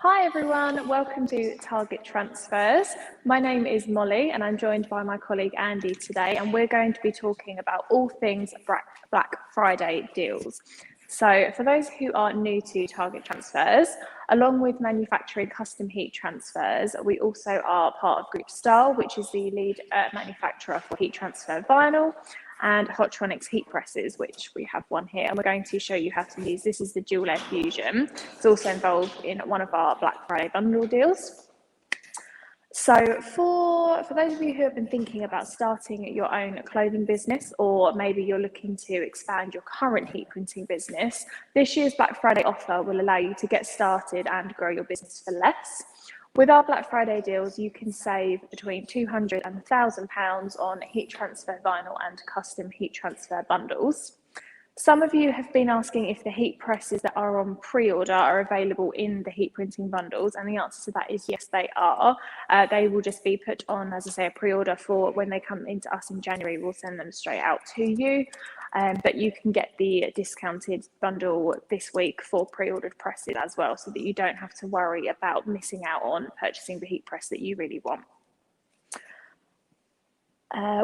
Hi everyone, welcome to Target Transfers. My name is Molly and I'm joined by my colleague Andy today, and we're going to be talking about all things Black Friday deals. So for those who are new to Target Transfers, along with manufacturing custom heat transfers, we also are part of Group Style, which is the lead manufacturer for heat transfer vinyl, and Hotronics heat presses, which we have one here, and we're going to show you how to use. This is the Dual Air Fusion. It's also involved in one of our Black Friday bundle deals. So for those of you who have been thinking about starting your own clothing business, or maybe you're looking to expand your current heat printing business, this year's Black Friday offer will allow you to get started and grow your business for less. With our Black Friday deals, you can save between £200 and £1,000 on heat transfer vinyl and custom heat transfer bundles. Some of you have been asking if the heat presses that are on pre-order are available in the heat printing bundles, and the answer to that is yes, they are. They will just be put on, as I say, a pre-order for when they come into us in January. We'll send them straight out to you, but you can get the discounted bundle this week for pre-ordered presses as well, so that you don't have to worry about missing out on purchasing the heat press that you really want.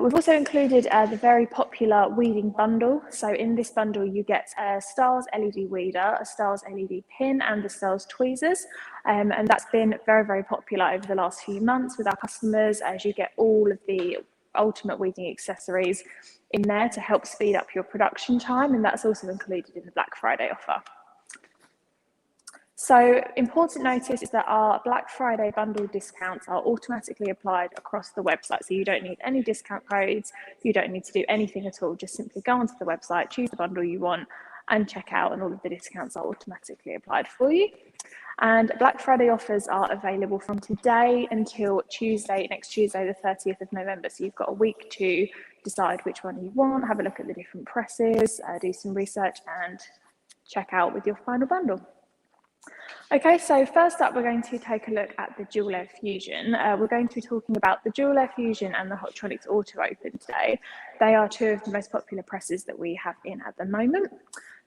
We've also included the very popular weeding bundle. So in this bundle, you get a Stars LED weeder, a Stars LED pin, and the Stars tweezers. And that's been very, very popular over the last few months with our customers, as you get all of the ultimate weeding accessories in there to help speed up your production time. And that's also included in the Black Friday offer. So important notice is that our Black Friday bundle discounts are automatically applied across the website. So you don't need any discount codes, you don't need to do anything at all. Just simply go onto the website, choose the bundle you want and check out, and all of the discounts are automatically applied for you. And Black Friday offers are available from today until next Tuesday, the 30th of November. So you've got a week to decide which one you want, have a look at the different presses, do some research and check out with your final bundle. Okay, so first up, we're going to take a look at the Dual Air Fusion. We're going to be talking about the Dual Air Fusion and the Hotronics Auto Open today. They are two of the most popular presses that we have in at the moment.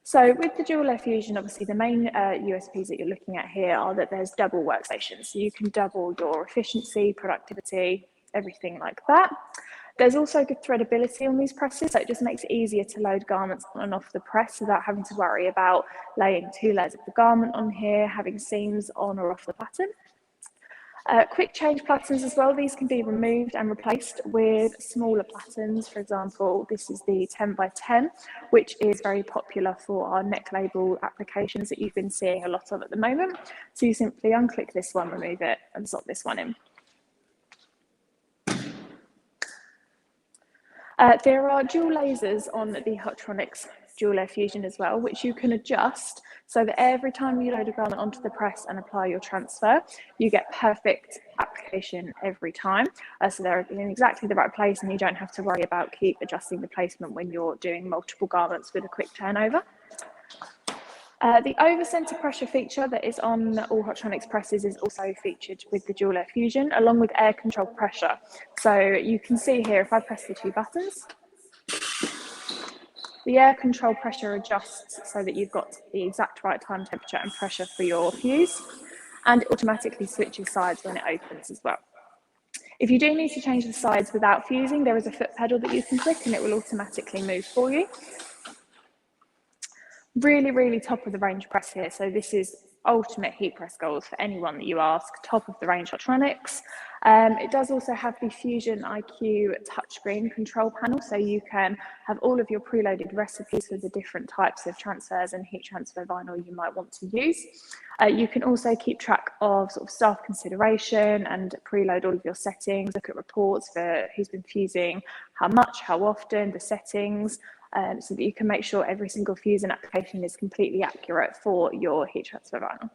So with the Dual Air Fusion, obviously the main USPs that you're looking at here are that there's double workstations. So you can double your efficiency, productivity, everything like that. There's also good threadability on these presses, so it just makes it easier to load garments on and off the press without having to worry about laying two layers of the garment on here, having seams on or off the pattern. Quick change platens as well. These can be removed and replaced with smaller platens. For example, this is the 10 by 10, which is very popular for our neck label applications that you've been seeing a lot of at the moment. So you simply unclick this one, remove it, and slot this one in. There are dual lasers on the Hotronics Dual Air Fusion as well, which you can adjust so that every time you load a garment onto the press and apply your transfer, you get perfect application every time. So they're in exactly the right place, and you don't have to worry about keep adjusting the placement when you're doing multiple garments with a quick turnover. The over-center pressure feature that is on all Hotronics presses is also featured with the Dual Air Fusion, along with air control pressure. So you can see here, if I press the two buttons, the air control pressure adjusts so that you've got the exact right time, temperature and pressure for your fuse, and it automatically switches sides when it opens as well. If you do need to change the sides without fusing, there is a foot pedal that you can click and it will automatically move for you. Really, really top of the range press here. So this is ultimate heat press goals for anyone that you ask, top of the range Hotronics. It does also have the Fusion IQ touchscreen control panel, so you can have all of your preloaded recipes for the different types of transfers and heat transfer vinyl you might want to use. You can also keep track of sort of staff consideration and preload all of your settings, look at reports for who's been fusing, how much, how often, the settings, so that you can make sure every single Fusion application is completely accurate for your heat transfer vinyl.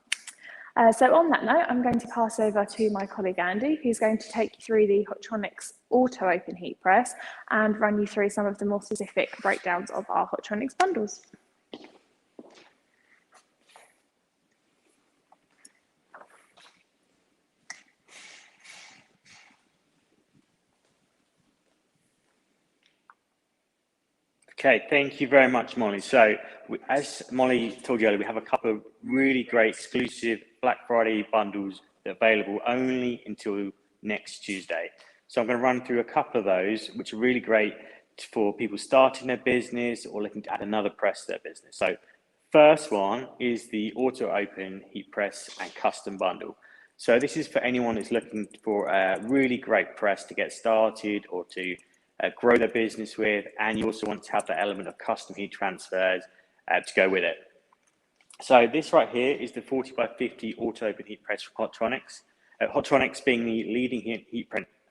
So on that note, I'm going to pass over to my colleague Andy, who's going to take you through the Hotronics Auto Open heat press and run you through some of the more specific breakdowns of our Hotronics bundles. Okay, thank you very much, Molly. So, as Molly told you earlier, we have a couple of really great exclusive Black Friday bundles that are available only until next Tuesday. So I'm going to run through a couple of those, which are really great for people starting their business or looking to add another press to their business. So, first one is the Auto Open Heat Press and Custom Bundle. So this is for anyone who's looking for a really great press to get started or to grow their business with, and you also want to have that element of custom heat transfers to go with it. So this right here is the 40x50 Auto Open Heat Press from Hotronics. Hotronics being the leading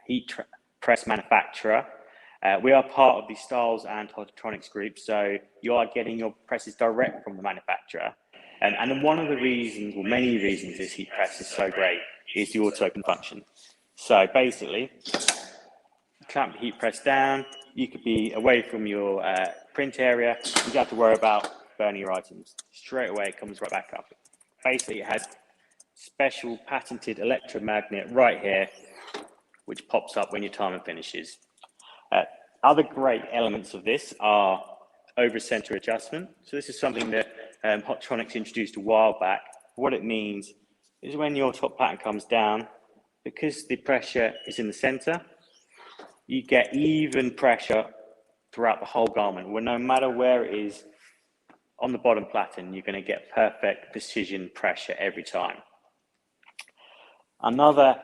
heat press manufacturer. We are part of the Styles and Hotronics group, so you are getting your presses direct from the manufacturer. And one of the reasons, or many reasons, this heat press is so great is the auto open function. So basically, clamp the heat press down, you could be away from your print area, you don't have to worry about burning your items. Straight away, it comes right back up. Basically, it has special patented electromagnet right here, which pops up when your timer finishes. Other great elements of this are over center adjustment. So this is something that Hotronics introduced a while back. What it means is when your top pattern comes down, because the pressure is in the center, you get even pressure throughout the whole garment, where no matter where it is on the bottom platen, you're going to get perfect precision pressure every time. Another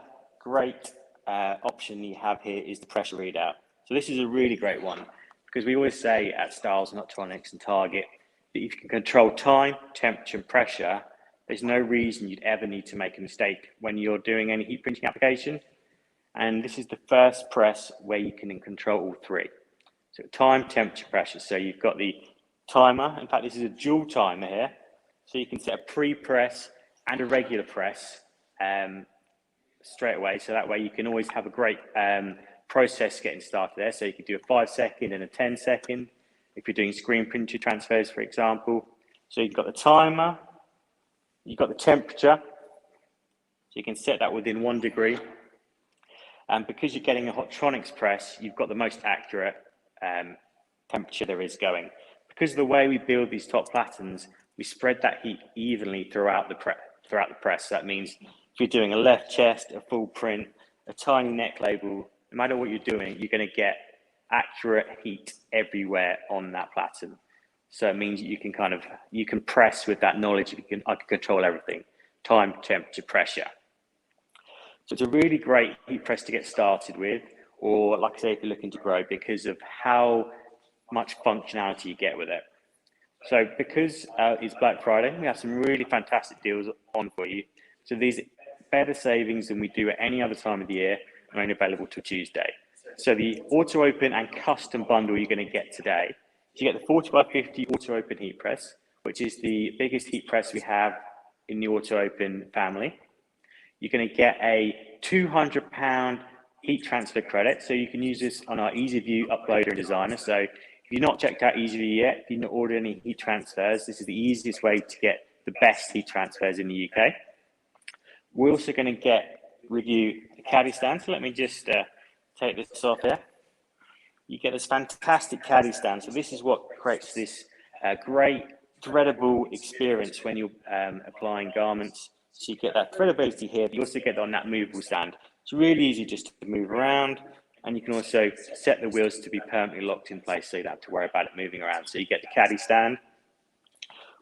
great option you have here is the pressure readout. So this is a really great one, because we always say at Styles and Hotronics and Target that if you can control time, temperature, and pressure, there's no reason you'd ever need to make a mistake when you're doing any heat printing application. And this is the first press where you can control all three. So time, temperature, pressure. So you've got the timer. In fact, this is a dual timer here. So you can set a pre-press and a regular press straight away. So that way you can always have a great process getting started there. So you could do a 5-second and a 10-second if you're doing screen printer transfers, for example. So you've got the timer, you've got the temperature. So you can set that within 1 degree. And because you're getting a Hotronics press, you've got the most accurate temperature there is going. Because of the way we build these top platens, we spread that heat evenly throughout the press. So that means if you're doing a left chest, a full print, a tiny neck label, no matter what you're doing, you're going to get accurate heat everywhere on that platen. So it means you can press with that knowledge. I can control everything: time, temperature, pressure. So it's a really great heat press to get started with, or like I say, if you're looking to grow, because of how much functionality you get with it. So because it's Black Friday, we have some really fantastic deals on for you. So these better savings than we do at any other time of the year are only available till Tuesday. So the Auto Open and Custom Bundle you're going to get today. So you get the 40x50 Auto Open heat press, which is the biggest heat press we have in the Auto Open family. You're going to get a £200 heat transfer credit. So you can use this on our EasyView uploader and designer. So if you've not checked out EasyView yet, if you've not ordered any heat transfers, this is the easiest way to get the best heat transfers in the UK. We're also going to review the Caddy Stand. So let me just take this off here. You get this fantastic Caddy Stand. So this is what creates this great threadable experience when you're applying garments. So you get that threadability here, but you also get on that movable stand. It's really easy just to move around, and you can also set the wheels to be permanently locked in place so you don't have to worry about it moving around. So you get the Caddy Stand.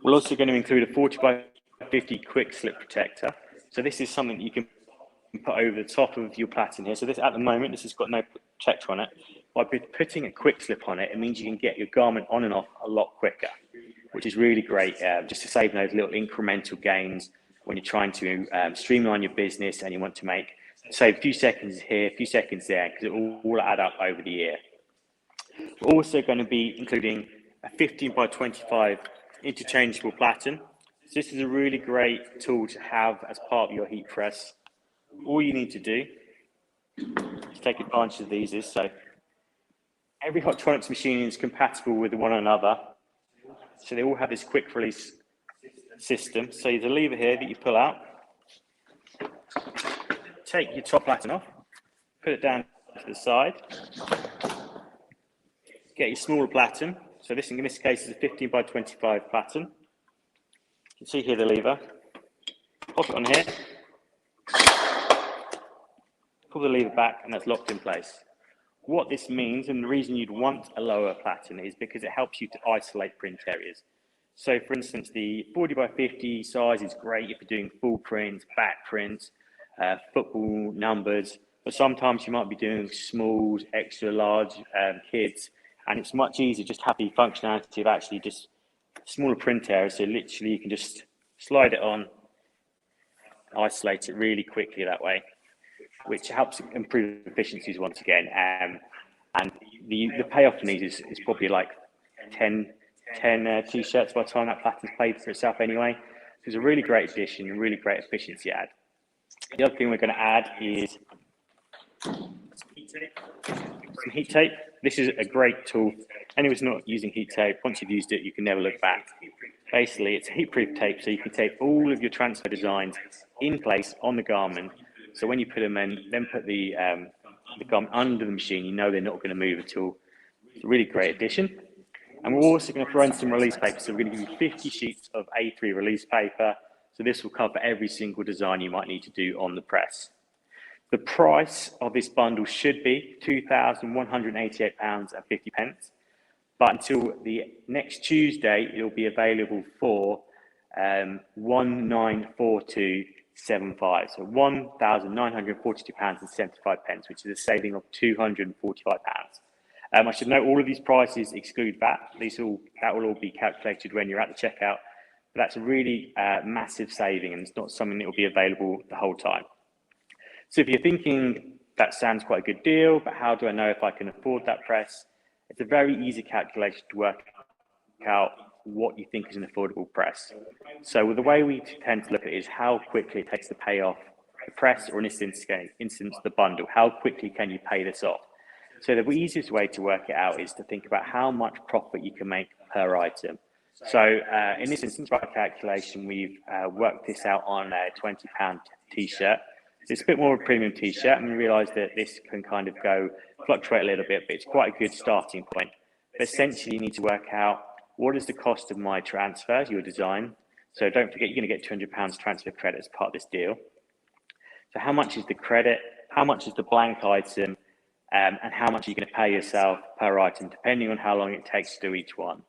We're also going to include a 40x50 quick slip protector. So this is something you can put over the top of your platen here. So this, at the moment, this has got no protector on it. By putting a quick slip on it, it means you can get your garment on and off a lot quicker, which is really great, just to save those little incremental gains when you're trying to streamline your business and you want to save a few seconds here, a few seconds there, because it will all add up over the year. We're also going to be including a 15x25 interchangeable platen. So this is a really great tool to have as part of your heat press. All you need to do to take advantage of these is, so every Hotronics machine is compatible with one another. So they all have this quick release system. So there's a lever here that you pull out, take your top platen off, put it down to the side, get your smaller platen. So this, in this case, is a 15 by 25 platen. You can see here the lever. Pop it on here. Pull the lever back, and that's locked in place. What this means, and the reason you'd want a lower platen, is because it helps you to isolate print areas. So, for instance, the 40 by 50 size is great if you're doing full prints, back prints, football numbers, but sometimes you might be doing smalls, extra large kids, and it's much easier just to have the functionality of actually just smaller print areas. So literally you can just slide it on, isolate it really quickly that way, which helps improve efficiencies once again. And the payoff in these is probably like 10 t-shirts by the time that platen's paid for itself anyway. So it's a really great addition, a really great efficiency add. The other thing we're going to add is some heat tape. This is a great tool. Anyone's not using heat tape, once you've used it, you can never look back. Basically, it's a heat-proof tape, so you can tape all of your transfer designs in place on the garment. So when you put them in, then put the garment under the machine, you know they're not going to move at all. It's a really great addition. And we're also going to throw in some release paper. So we're going to give you 50 sheets of A3 release paper. So this will cover every single design you might need to do on the press. The price of this bundle should be £2,188.50. But until the next Tuesday, it'll be available for £1,942.75. So £1,942.75, which is a saving of £245. I should note all of these prices exclude VAT. That will all be calculated when you're at the checkout. But that's a really massive saving, and it's not something that will be available the whole time. So if you're thinking that sounds quite a good deal, but how do I know if I can afford that press? It's a very easy calculation to work out what you think is an affordable press. So the way we tend to look at it is how quickly it takes to pay off the press, or in this instance, the bundle. How quickly can you pay this off? So the easiest way to work it out is to think about how much profit you can make per item. So in this instance, by calculation, we've worked this out on a £20 t-shirt. So it's a bit more of a premium t-shirt, and we realise that this can kind of fluctuate a little bit, but it's quite a good starting point. But essentially, you need to work out what is the cost of my transfer, your design. So don't forget, you're going to get £200 transfer credit as part of this deal. So how much is the credit? How much is the blank item? And how much are you going to pay yourself per item, depending on how long it takes to do each one.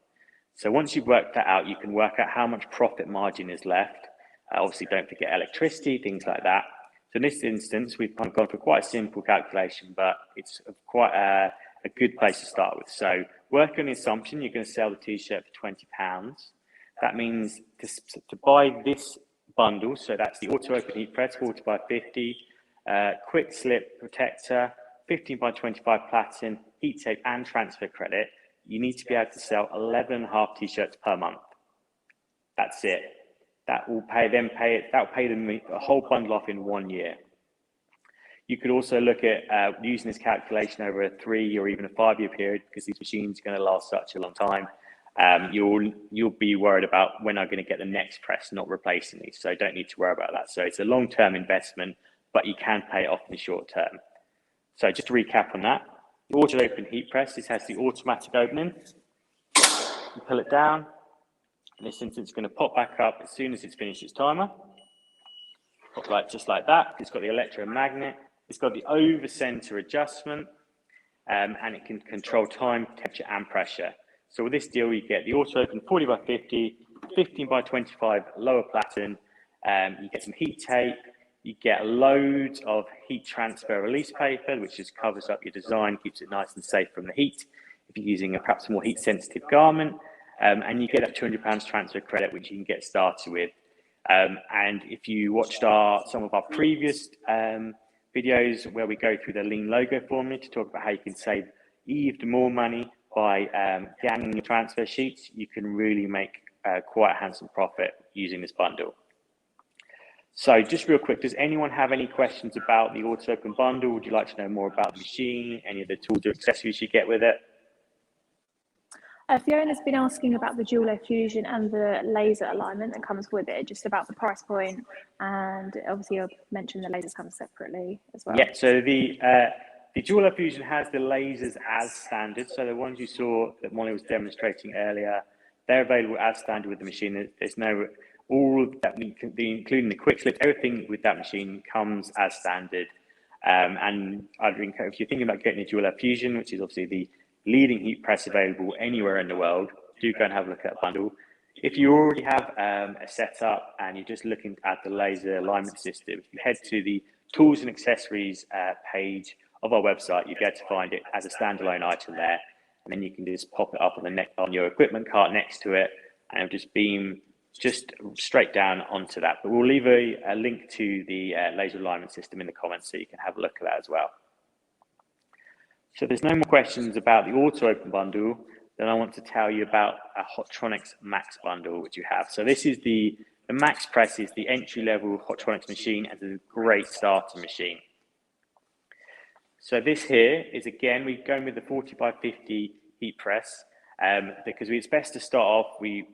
So once you've worked that out, you can work out how much profit margin is left. Obviously, don't forget electricity, things like that. So in this instance, we've gone for quite a simple calculation, but it's quite a good place to start with. So work on the assumption you're going to sell the t-shirt for £20. That means to buy this bundle, so that's the auto open heat press, 40 by 50, quick slip protector, 15 by 25 platen, heat tape, and transfer credit, you need to be able to sell 11.5 t-shirts per month. That's it. That will pay them a whole bundle off in 1 year. You could also look at using this calculation over a 3 or even a 5 year period, because these machines are going to last such a long time. You'll be worried about when I'm going to get the next press, not replacing these. So don't need to worry about that. So it's a long-term investment, but you can pay it off in the short term. So just to recap on that, the auto open heat press, this has the automatic opening. You pull it down. In this instance, it's going to pop back up as soon as it's finished its timer. Pop just like that. It's got the electromagnet. It's got the over center adjustment, and it can control time, temperature, and pressure. So with this deal, you get the auto open 40 by 50, 15 by 25 lower platen. You get some heat tape. You get loads of heat transfer release paper, which just covers up your design, keeps it nice and safe from the heat if you're using a perhaps more heat sensitive garment. And you get that £200 transfer credit, which you can get started with. And if you watched some of our previous videos where we go through the lean logo formula to talk about how you can save even more money by ganging your transfer sheets, you can really make quite a handsome profit using this bundle. So just real quick, does anyone have any questions about the auto open bundle? Would you like to know more about the machine, any of the tools or accessories you get with it? Fiona's been asking about the dual air fusion and the laser alignment that comes with it, just about the price point, and obviously you mentioned the lasers come separately as well. Yeah, so the The dual fusion has the lasers as standard. So the ones you saw that Molly was demonstrating earlier, they're available as standard with the machine. There's no, all of that, including the quick slip, everything with that machine comes as standard. And I'd encourage, if you're thinking about getting a dual fusion, which is obviously the leading heat press available anywhere in the world, do go and have a look at a bundle. If you already have a setup and you're just looking at the laser alignment system, if you head to the tools and accessories page of our website, you'll be able to find it as a standalone item there. And then you can just pop it up on your equipment cart next to it, and it'll just beam just straight down onto that. But we'll leave a link to the laser alignment system in the comments so you can have a look at that as well. So there's no more questions about the auto open bundle. Then I want to tell you about a Hotronix Max bundle, which you have. So this is the Max Press is the entry-level Hotronix machine and is a great starter machine. So this here is, again, we're going with the 40x50 heat press because it's best to start off with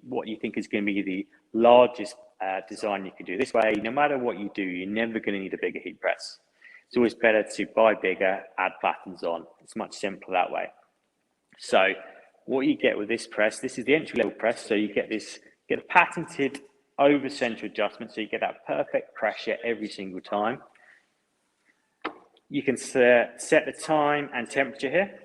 what you think is going to be the largest design you can do. This way, no matter what you do, you're never going to need a bigger heat press. It's always better to buy bigger, add platens on. It's much simpler that way. So what you get with this press, this is the entry-level press, so you get a patented over-center adjustment, so you get that perfect pressure every single time. You can set the time and temperature here.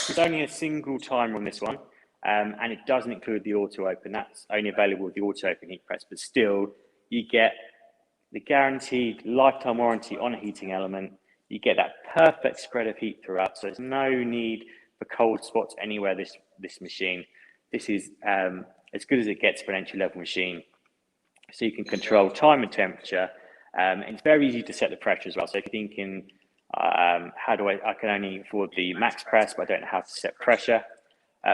There's only a single timer on this one, and it doesn't include the auto open. That's only available with the auto open heat press, but still you get the guaranteed lifetime warranty on a heating element. You get that perfect spread of heat throughout, so there's no need for cold spots anywhere. This machine, this is as good as it gets for an entry-level machine. So you can control time and temperature, and it's very easy to set the pressure as well. So if you're thinking, how do I can only afford the Max Press, but I don't know how to set pressure.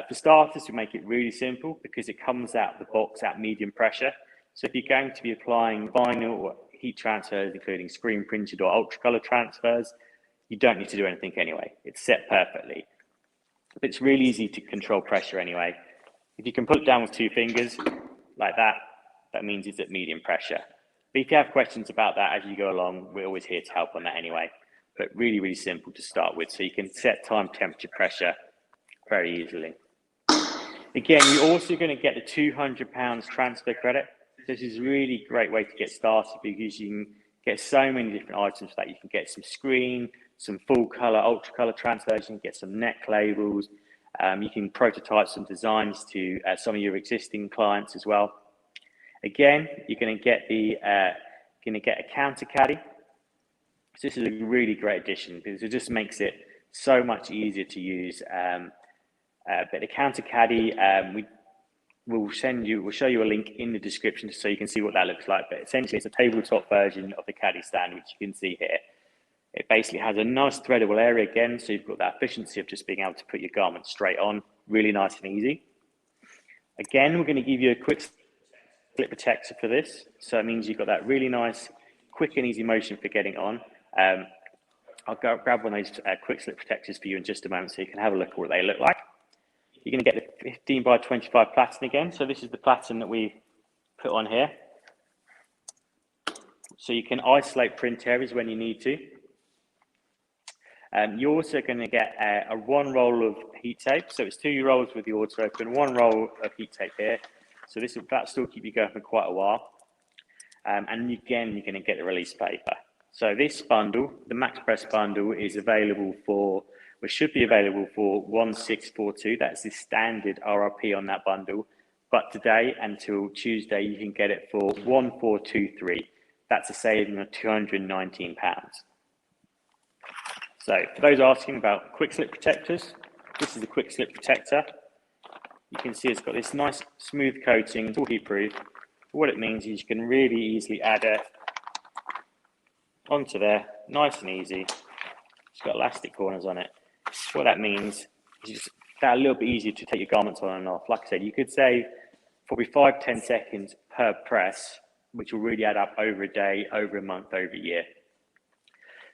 For starters, we make it really simple because it comes out of the box at medium pressure. So if you're going to be applying vinyl or heat transfers, including screen printed or ultra color transfers, you don't need to do anything anyway. It's set perfectly. But it's really easy to control pressure anyway. If you can put it down with 2 fingers like that, that means it's at medium pressure. But if you have questions about that as you go along, we're always here to help on that anyway. But really, really simple to start with. So you can set time, temperature, pressure very easily. Again, you're also going to get the £200 transfer credit. This is a really great way to get started because you can get so many different items that you can get some screen, some full color, ultra color transfers, you can get some neck labels, you can prototype some designs to some of your existing clients as well. Again, you're going to get a counter caddy. So this is a really great addition because it just makes it so much easier to use. But the counter caddy, we'll show you a link in the description so you can see what that looks like. But essentially, it's a tabletop version of the Caddy Stand, which you can see here. It basically has a nice threadable area again, so you've got that efficiency of just being able to put your garment straight on, really nice and easy. Again, we're going to give you a quick slip protector for this, so it means you've got that really nice, quick and easy motion for getting on. I'll grab one of those quick slip protectors for you in just a moment so you can have a look at what they look like. You're going to get the 15x25 platen again. So this is the platen that we put on here. So you can isolate print areas when you need to. You're also going to get a 1 roll of heat tape. So it's 2 rolls with the auto open, 1 roll of heat tape here. So that'll still keep you going for quite a while. And again, you're going to get the release paper. So this bundle, the Max Press bundle, is available for, which should be available for 1642. That's the standard RRP on that bundle. But today until Tuesday, you can get it for 1423. That's a saving of £219. So for those asking about quick slip protectors, this is the quick slip protector. You can see it's got this nice smooth coating, it's all heat proof. What it means is you can really easily add it onto there, nice and easy. It's got elastic corners on it. What that means is just that a little bit easier to take your garments on and off. Like I said, you could save probably 5-10 seconds per press, which will really add up over a day, over a month, over a year.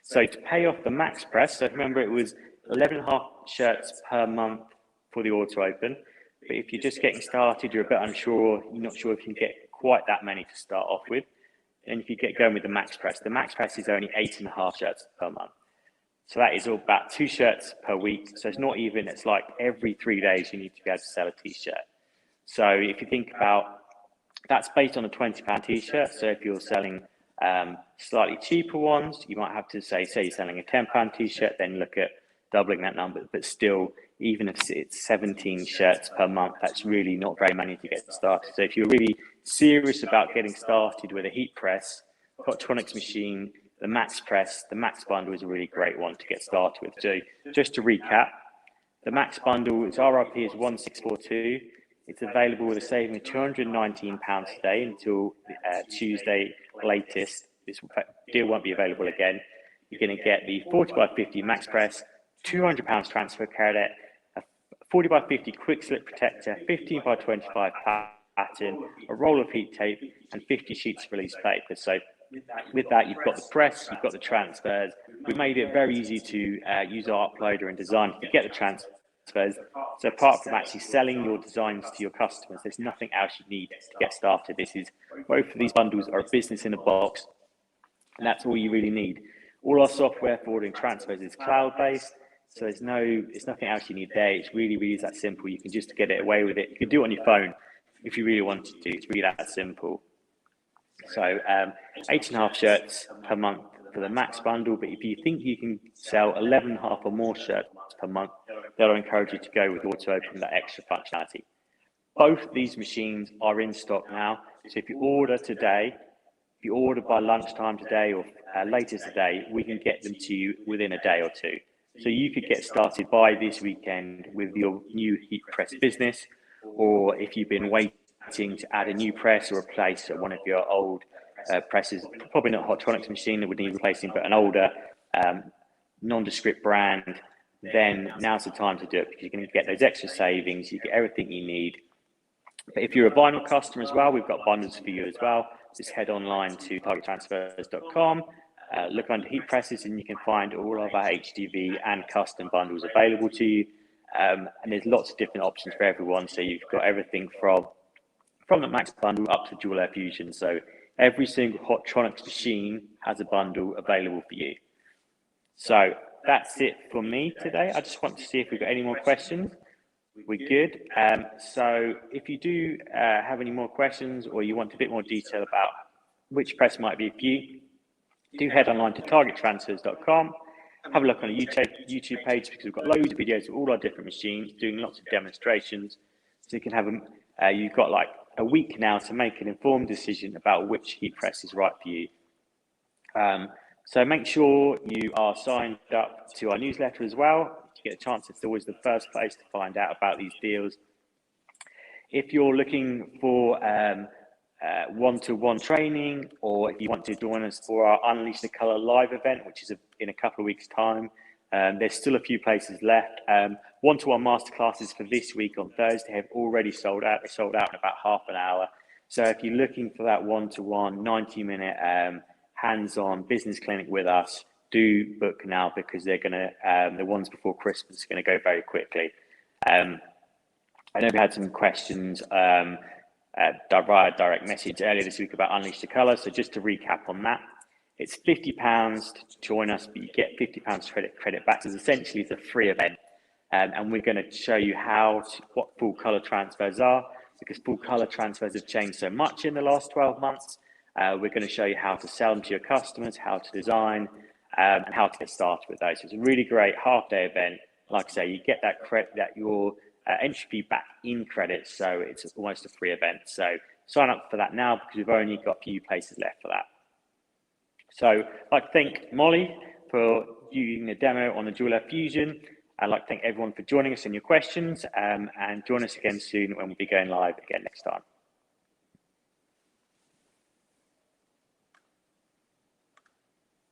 So to pay off the Max Press, so remember it was 11.5 shirts per month for the auto open. But if you're just getting started, you're a bit unsure, you're not sure if you can get quite that many to start off with. And if you get going with the Max Press is only 8.5 shirts per month. So that is all about 2 shirts per week. So it's not even, it's like every 3 days you need to be able to sell a t-shirt. So if you think about, that's based on a £20 t-shirt. So if you're selling slightly cheaper ones, you might have to say you're selling a £10 t-shirt, then look at doubling that number. But still, even if it's 17 shirts per month, that's really not very many to get started. So if you're really serious about getting started with a heat press, Hotronix machine, the Max Press, the Max Bundle is a really great one to get started with. So just to recap, the Max Bundle, its RRP is 1642. It's available with a saving of £219 today until Tuesday latest. This deal won't be available again. You're going to get the 40x50 Max Press, £200 transfer credit, a 40x50 quick slip protector, 15x25 pattern, a roll of heat tape, and 50 sheets of release paper. So with that, you've got the press, you've got the transfers. We've made it very easy to use our uploader and design to get the transfers. So apart from actually selling your designs to your customers, there's nothing else you need to get started. Both of these bundles are a business in a box, and that's all you really need. All our software for ordering transfers is cloud-based, so it's nothing else you need there. It's really is that simple. You can just get it away with it. You can do it on your phone if you really want to. It's really that simple. So 8.5 shirts per month for the Max Bundle, but if you think you can sell 11.5 or more shirts per month, they'll encourage you to go with Auto Open, that extra functionality. Both these machines are in stock now, so if you order today, if you order by lunchtime today or later today, we can get them to you within a day or two. So you could get started by this weekend with your new heat press business, or if you've been waiting to add a new press or replace one of your old presses, probably not a Hotronix machine that would need replacing, but an older nondescript brand, then now's the time to do it, because you're going to get those extra savings, you get everything you need. But if you're a vinyl customer as well, we've got bundles for you as well. Just head online to targettransfers.com, look under heat presses, and you can find all of our HDV and custom bundles available to you. And there's lots of different options for everyone. So you've got everything from the Max Bundle up to Dual Air Fusion. So every single Hotronix machine has a bundle available for you. So that's it for me today. I just want to see if we've got any more questions. We're good. So if you do have any more questions, or you want a bit more detail about which press might be for you, do head online to targettransfers.com. Have a look on the YouTube page, because we've got loads of videos of all our different machines, doing lots of demonstrations. So you can have you've got like a week now to make an informed decision about which heat press is right for you. So make sure you are signed up to our newsletter as well. To get a chance, it's always the first place to find out about these deals. If you're looking for one-to-one training, or if you want to join us for our Unleash the Colour live event, which is in a couple of weeks' time, there's still a few places left. One-to-one masterclasses for this week on Thursday have already sold out. They sold out in about half an hour. So if you're looking for that one-to-one 90-minute hands-on business clinic with us, do book now, because they're going to the ones before Christmas are going to go very quickly. I know we had some questions via direct message earlier this week about Unleash the Colour. So just to recap on that, it's £50 to join us, but you get £50 credit back. So essentially it's a free event, and we're going to show you what full colour transfers are, because full colour transfers have changed so much in the last 12 months. We're going to show you how to sell them to your customers, how to design, and how to get started with those. So it's a really great half-day event. Like I say, you get that credit, your entry fee back in credits, so it's almost a free event. So sign up for that now, because we've only got a few places left for that. So I'd like to thank Molly for doing the demo on the Dual Air Fusion. I'd like to thank everyone for joining us and your questions, and join us again soon when we'll be going live again next time.